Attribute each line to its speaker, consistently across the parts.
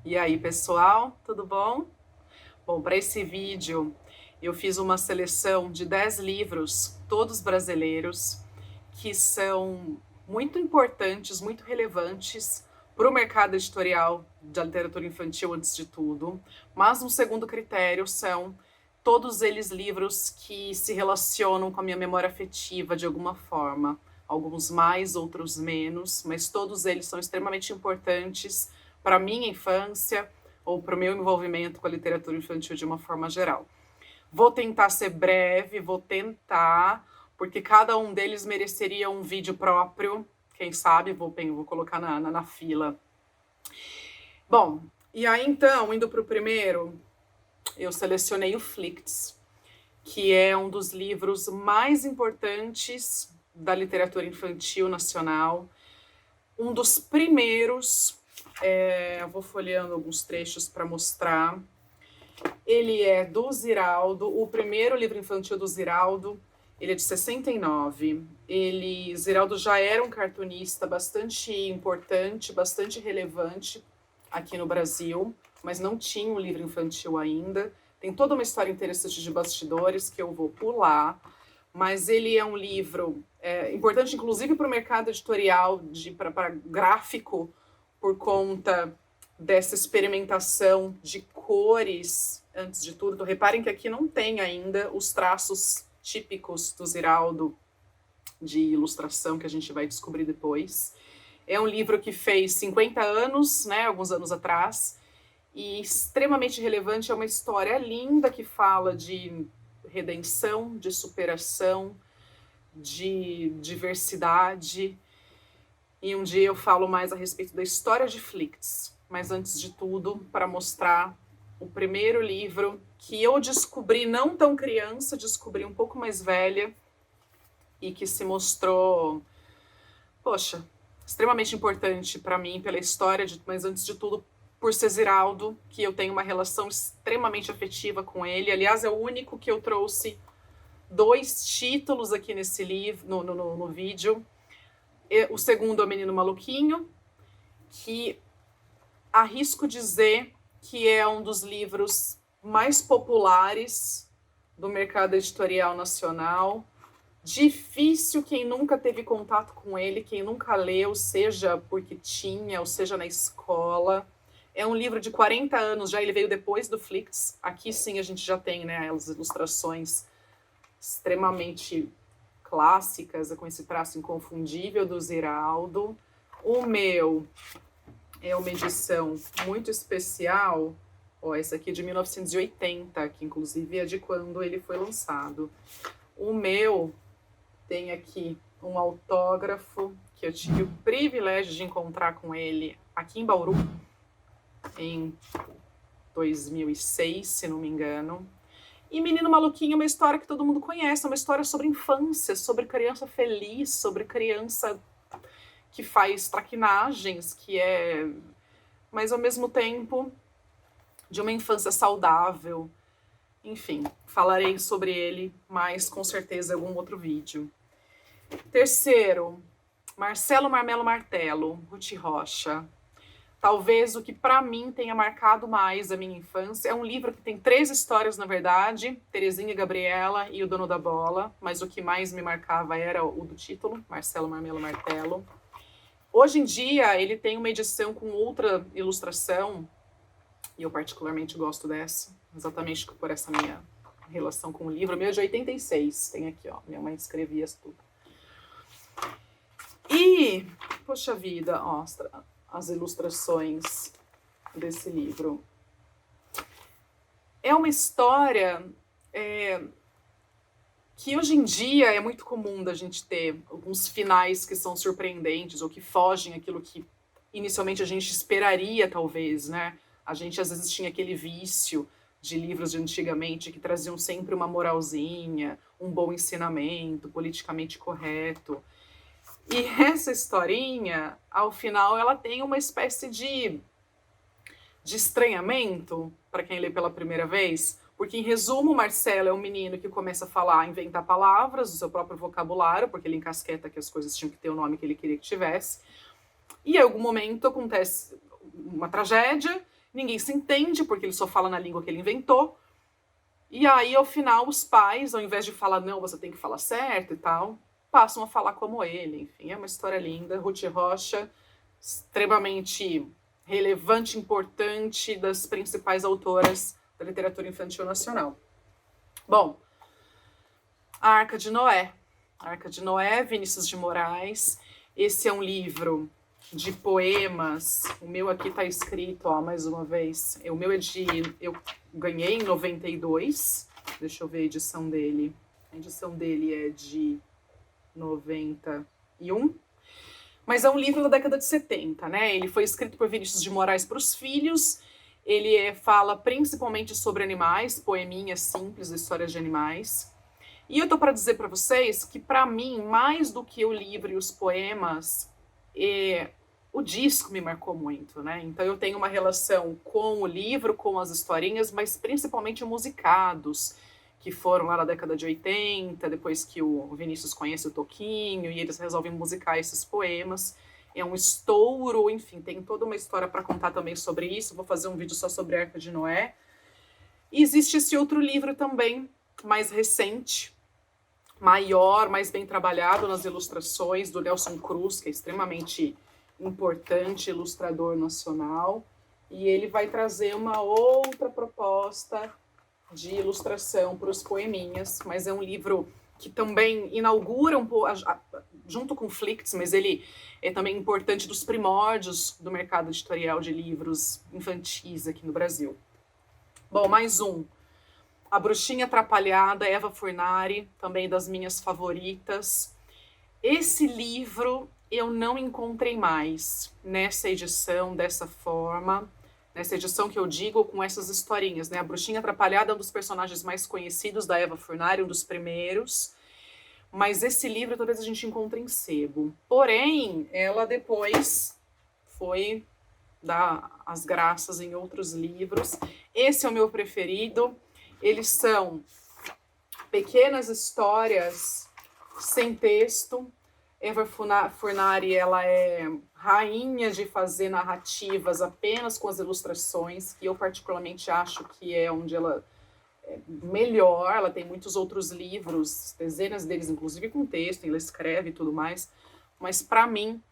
Speaker 1: E aí, pessoal, tudo bom? Bom, para esse vídeo eu fiz uma seleção de 10 livros, todos brasileiros, que são muito importantes, muito relevantes para o mercado editorial da literatura infantil, antes de tudo. Mas um segundo critério são todos eles livros que se relacionam com a minha memória afetiva de alguma forma. Alguns mais, outros menos, mas todos eles são extremamente importantes para a minha infância ou para o meu envolvimento com a literatura infantil de uma forma geral. Vou tentar ser breve, porque cada um deles mereceria um vídeo próprio. Quem sabe, vou colocar na fila. Bom, e aí então, indo para o primeiro, eu selecionei o Flicts, que é um dos livros mais importantes da literatura infantil nacional. Um dos primeiros, eu vou folheando alguns trechos para mostrar. Ele é do Ziraldo, o primeiro livro infantil do Ziraldo. Ele é de 69. Ziraldo já era um cartunista bastante importante, bastante relevante aqui no Brasil, mas não tinha um livro infantil ainda. Tem toda uma história interessante de bastidores que eu vou pular, mas ele é um livro importante, inclusive, para o mercado editorial, para gráfico, por conta dessa experimentação de cores, antes de tudo. Então, reparem que aqui não tem ainda os traços típicos do Ziraldo de ilustração, que a gente vai descobrir depois. É um livro que fez 50 anos, né, alguns anos atrás, e extremamente relevante. É uma história linda que fala de redenção, de superação, de diversidade. E um dia eu falo mais a respeito da história de Flicts. Mas antes de tudo, para mostrar o primeiro livro que eu descobri não tão criança, descobri um pouco mais velha, e que se mostrou, poxa, extremamente importante para mim pela história, mas antes de tudo por ser Ziraldo, que eu tenho uma relação extremamente afetiva com ele. Aliás, é o único que eu trouxe 2 títulos aqui nesse livro, no vídeo. O segundo é O Menino Maluquinho, que arrisco dizer que é um dos livros mais populares do mercado editorial nacional. Difícil quem nunca teve contato com ele, quem nunca leu, seja porque tinha, ou seja na escola. É um livro de 40 anos já, ele veio depois do Flicts. Aqui sim a gente já tem, né, as ilustrações extremamente clássicas, com esse traço inconfundível do Ziraldo. O meu é uma edição muito especial, essa aqui de 1980, que inclusive é de quando ele foi lançado. O meu tem aqui um autógrafo que eu tive o privilégio de encontrar com ele aqui em Bauru, em 2006, se não me engano. E Menino Maluquinho é uma história que todo mundo conhece, é uma história sobre infância, sobre criança feliz, sobre criança que faz traquinagens, mas ao mesmo tempo de uma infância saudável. Enfim, falarei sobre ele mais com certeza em algum outro vídeo. Terceiro, Marcelo Marmelo Martelo, Ruth Rocha. Talvez o que para mim tenha marcado mais a minha infância. É um livro que tem 3 histórias, na verdade, Terezinha e Gabriela e O Dono da Bola, mas o que mais me marcava era o do título, Marcelo Marmelo Martelo. Hoje em dia ele tem uma edição com outra ilustração, e eu particularmente gosto dessa, exatamente por essa minha relação com o livro. O meu é de 86, tem aqui, ó, minha mãe escrevia tudo. E, poxa vida, ó, as ilustrações desse livro. É uma história que hoje em dia é muito comum da gente ter alguns finais que são surpreendentes ou que fogem aquilo que inicialmente a gente esperaria, talvez, né? A gente às vezes tinha aquele vício de livros de antigamente que traziam sempre uma moralzinha, um bom ensinamento, politicamente correto. E essa historinha, ao final, ela tem uma espécie de estranhamento para quem lê pela primeira vez, porque, em resumo, o Marcelo é um menino que começa a falar, a inventar palavras, o seu próprio vocabulário, porque ele encasqueta que as coisas tinham que ter o nome que ele queria que tivesse. E em algum momento acontece uma tragédia, ninguém se entende, porque ele só fala na língua que ele inventou. E aí, ao final, os pais, ao invés de falar, não, você tem que falar certo e tal, passam a falar como ele. Enfim, é uma história linda. Ruth Rocha, extremamente relevante, importante, das principais autoras da literatura infantil nacional. Bom, a Arca de Noé. A Arca de Noé, Vinícius de Moraes. Esse é um livro de poemas. O meu aqui está escrito, ó, mais uma vez. O meu é eu ganhei em 92. Deixa eu ver a edição dele. A edição dele é de 91. Mas é um livro da década de 70, né? Ele foi escrito por Vinícius de Moraes para os filhos. Ele fala principalmente sobre animais, poeminhas simples, histórias de animais. E eu tô para dizer para vocês que, para mim, mais do que o livro e os poemas, o disco me marcou muito, né? Então eu tenho uma relação com o livro, com as historinhas, mas principalmente musicados, que foram lá na década de 80, depois que o Vinícius conhece o Toquinho, e eles resolvem musicar esses poemas. É um estouro, enfim, tem toda uma história para contar também sobre isso. Vou fazer um vídeo só sobre a Arca de Noé. E existe esse outro livro também, mais recente, maior, mais bem trabalhado nas ilustrações, do Nelson Cruz, que é extremamente importante, ilustrador nacional. E ele vai trazer uma outra proposta de ilustração para os poeminhas, mas é um livro que também inaugura um pouco, junto com Flicts, mas ele é também importante dos primórdios do mercado editorial de livros infantis aqui no Brasil. Bom, mais um. A Bruxinha Atrapalhada, Eva Furnari, também das minhas favoritas. Esse livro eu não encontrei mais nessa edição, dessa forma. Nessa edição que eu digo, com essas historinhas, né? A Bruxinha Atrapalhada é um dos personagens mais conhecidos da Eva Furnari, um dos primeiros. Mas esse livro talvez a gente encontre em sebo. Porém, ela depois foi dar as graças em outros livros. Esse é o meu preferido. Eles são pequenas histórias sem texto. Eva Furnari, ela é rainha de fazer narrativas apenas com as ilustrações, que eu particularmente acho que é onde ela é melhor. Ela tem muitos outros livros, dezenas deles, inclusive com texto, ela escreve e tudo mais. Mas, para mim,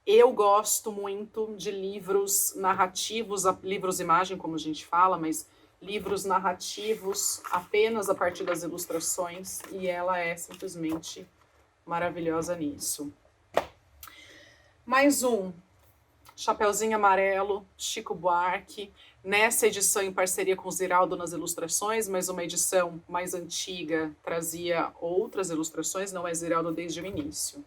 Speaker 1: eu gosto muito de livros narrativos, livros-imagem, como a gente fala, mas livros narrativos apenas a partir das ilustrações, e ela é simplesmente maravilhosa nisso. Mais um, Chapeuzinho Amarelo, Chico Buarque, nessa edição em parceria com o Ziraldo nas ilustrações, mas uma edição mais antiga trazia outras ilustrações, não é Ziraldo desde o início.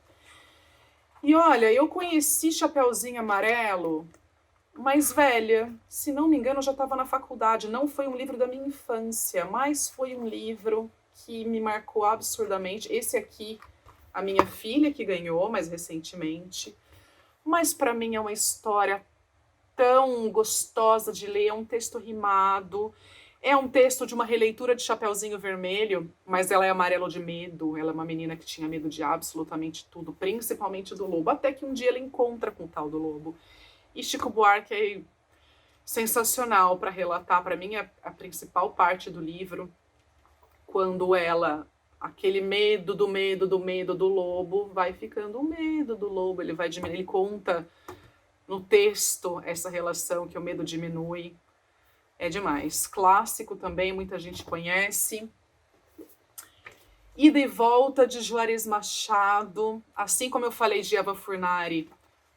Speaker 1: E olha, eu conheci Chapeuzinho Amarelo mais velha, se não me engano eu já estava na faculdade, não foi um livro da minha infância, mas foi um livro que me marcou absurdamente. Esse aqui, a minha filha que ganhou mais recentemente, mas para mim é uma história tão gostosa de ler, é um texto rimado, é um texto de uma releitura de Chapeuzinho Vermelho, mas ela é amarelo de medo, ela é uma menina que tinha medo de absolutamente tudo, principalmente do lobo, até que um dia ela encontra com o tal do lobo. E Chico Buarque é sensacional para relatar, para mim, a principal parte do livro, quando ela, aquele medo do lobo, vai ficando o medo do lobo, ele vai diminuindo, ele conta no texto essa relação que o medo diminui, é demais. Clássico também, muita gente conhece. Ida e Volta, de Juarez Machado, assim como eu falei de Eva Furnari,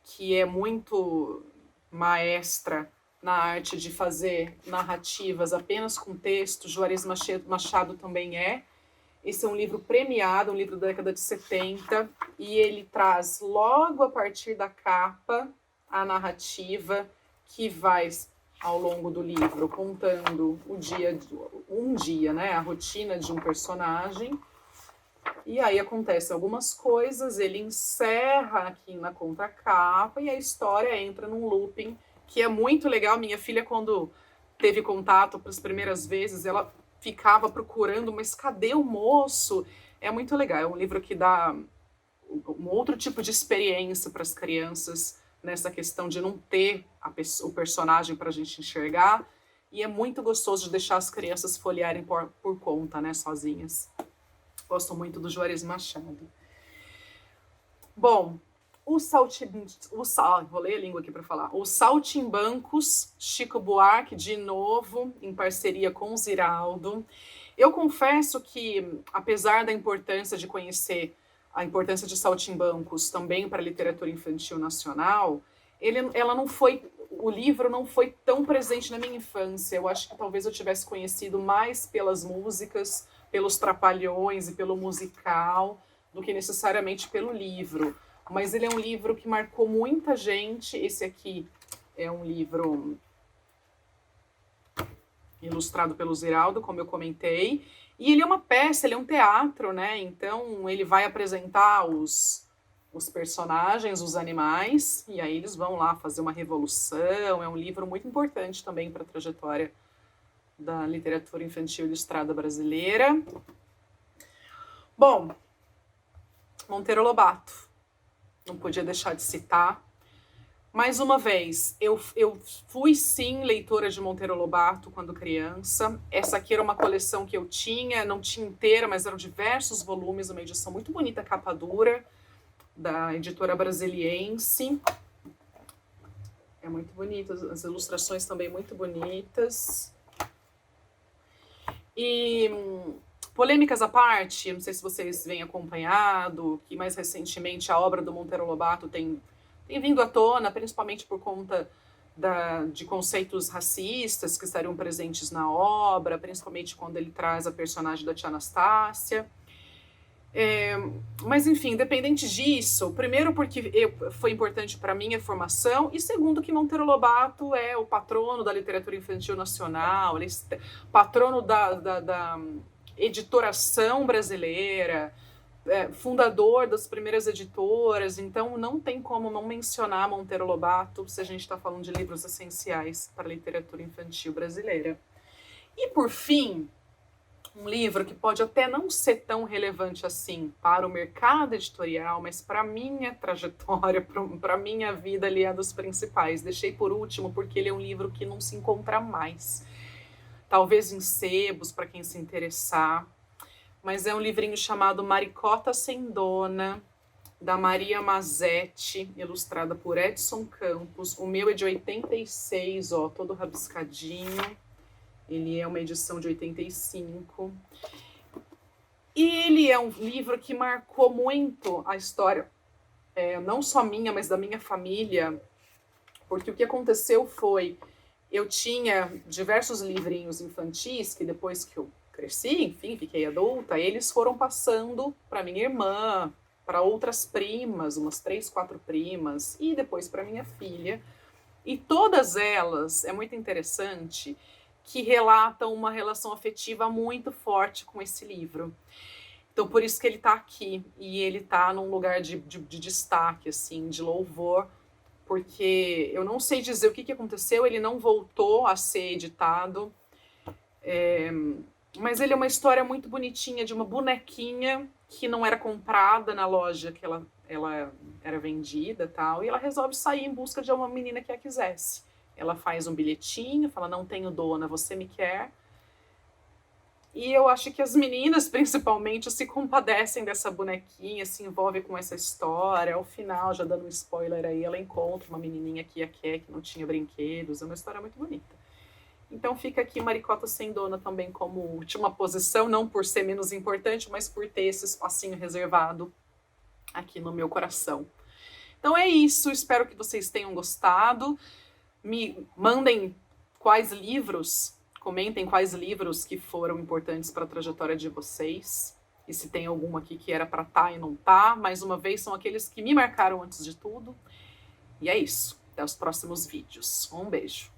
Speaker 1: que é muito maestra na arte de fazer narrativas apenas com texto, Juarez Machado também é. Esse é um livro premiado, um livro da década de 70, e ele traz logo a partir da capa a narrativa que vai ao longo do livro contando um dia, né, a rotina de um personagem. E aí acontecem algumas coisas, ele encerra aqui na contracapa e a história entra num looping que é muito legal. Minha filha, quando teve contato para as primeiras vezes, ela ficava procurando, mas cadê o moço? É muito legal, é um livro que dá um outro tipo de experiência para as crianças nessa questão de não ter o personagem para a gente enxergar, e é muito gostoso de deixar as crianças folhearem por conta, né, sozinhas. Gosto muito do Juarez Machado. Bom, vou ler a língua aqui para falar. Os Saltimbancos, Chico Buarque, de novo, em parceria com o Ziraldo. Eu confesso que, apesar da importância de conhecer a importância de Saltimbancos também para a literatura infantil nacional, o livro não foi tão presente na minha infância. Eu acho que talvez eu tivesse conhecido mais pelas músicas, pelos Trapalhões e pelo musical, do que necessariamente pelo livro. Mas ele é um livro que marcou muita gente. Esse aqui é um livro ilustrado pelo Ziraldo, como eu comentei. E ele é uma peça, ele é um teatro, né? Então ele vai apresentar os personagens, os animais, e aí eles vão lá fazer uma revolução. É um livro muito importante também para a trajetória da literatura infantil ilustrada brasileira. Bom, Monteiro Lobato. Não podia deixar de citar. Mais uma vez, eu fui sim leitora de Monteiro Lobato quando criança. Essa aqui era uma coleção que eu tinha, não tinha inteira, mas eram diversos volumes, uma edição muito bonita, capa dura, da editora Brasiliense. É muito bonito, as ilustrações também muito bonitas. E polêmicas à parte, não sei se vocês vêm acompanhado, que mais recentemente a obra do Monteiro Lobato tem vindo à tona, principalmente por conta de conceitos racistas que estariam presentes na obra, principalmente quando ele traz a personagem da tia Anastácia. Mas, enfim, independente disso, primeiro porque foi importante para a minha formação, e segundo que Monteiro Lobato é o patrono da literatura infantil nacional, ele é patrono da editoração brasileira, fundador das primeiras editoras, então não tem como não mencionar Monteiro Lobato se a gente está falando de livros essenciais para a literatura infantil brasileira. E, por fim, um livro que pode até não ser tão relevante assim para o mercado editorial, mas para a minha trajetória, para a minha vida, ali é dos principais. Deixei por último porque ele é um livro que não se encontra mais. Talvez em sebos, para quem se interessar. Mas é um livrinho chamado Maricota Sem Dona, da Maria Mazetti, ilustrada por Edson Campos. O meu é de 86, ó, todo rabiscadinho. Ele é uma edição de 85. E ele é um livro que marcou muito a história, não só minha, mas da minha família, porque o que aconteceu foi, eu tinha diversos livrinhos infantis que depois que eu cresci, enfim, fiquei adulta, eles foram passando para minha irmã, para outras primas, umas 3, 4 primas, e depois para minha filha. E todas elas, é muito interessante, que relatam uma relação afetiva muito forte com esse livro. Então, por isso que ele está aqui, e ele está num lugar de destaque, assim, de louvor, porque eu não sei dizer o que aconteceu, ele não voltou a ser editado, mas ele é uma história muito bonitinha de uma bonequinha que não era comprada na loja que ela era vendida e tal, e ela resolve sair em busca de uma menina que a quisesse. Ela faz um bilhetinho, fala, não tenho dona, você me quer? E eu acho que as meninas, principalmente, se compadecem dessa bonequinha, se envolvem com essa história. Ao final, já dando um spoiler aí, ela encontra uma menininha que a quer, que não tinha brinquedos. É uma história muito bonita. Então fica aqui Maricota Sem Dona também como última posição, não por ser menos importante, mas por ter esse espacinho reservado aqui no meu coração. Então é isso, espero que vocês tenham gostado. Me mandem quais livros, comentem quais livros que foram importantes para a trajetória de vocês. E se tem algum aqui que era para estar e não tá. Mais uma vez, são aqueles que me marcaram antes de tudo. E é isso. Até os próximos vídeos. Um beijo.